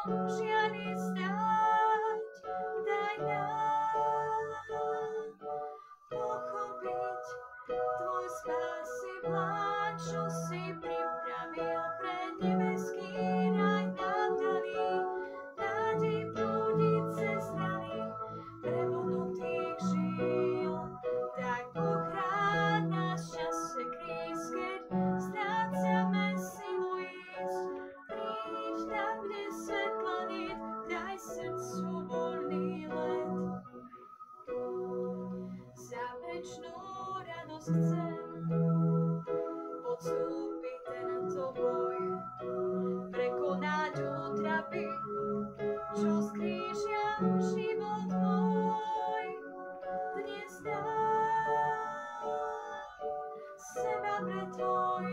žiali stať, daj nám pochopiť tvoj spásy plán, čo si pripravil pre nebeský raj nám daný. Nádej prúdi cez rany prevodnutých žil, tak Boh rád nás v čase kríz, keď strácame silu ísť. Príď tam, kde svetla niet, daj srdcu voľný let. Za večnú radosť chcem podstúpiť tento boj, prekonať útrapy, čo z kríža život môj. Dnes dám seba pre tvoj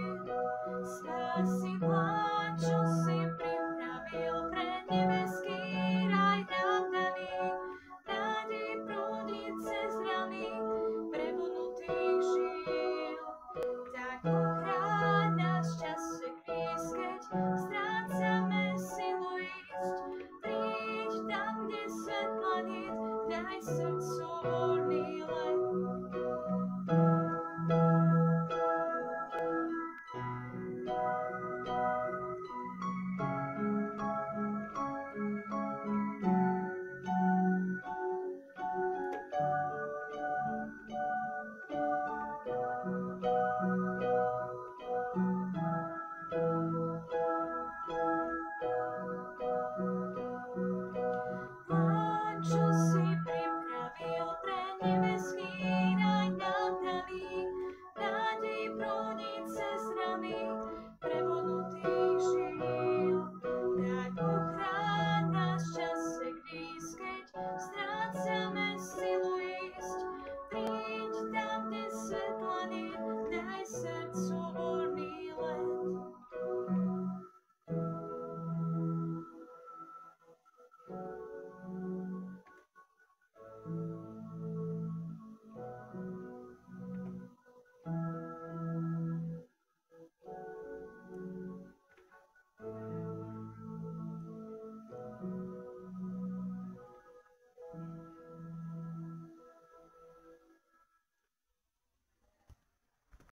spásy plán, čo si pripravil pre nebeský raj nám daný. Nádej prúdi cez rany prevodnutých žil, tak Boh rád nás v čase kríz, keď strácame silu ísť. Príď tam, kde svetla niet, daj srdcu voľný let. Plán, čo si pripravil pre nebeský raj nám daný. Nádej prúdi cez rany prevodnutých žil, tak Boh rád nás v čase kríz, keď strácame silu ísť. Príď tam, kde svetla niet, daj srdcu voľný let.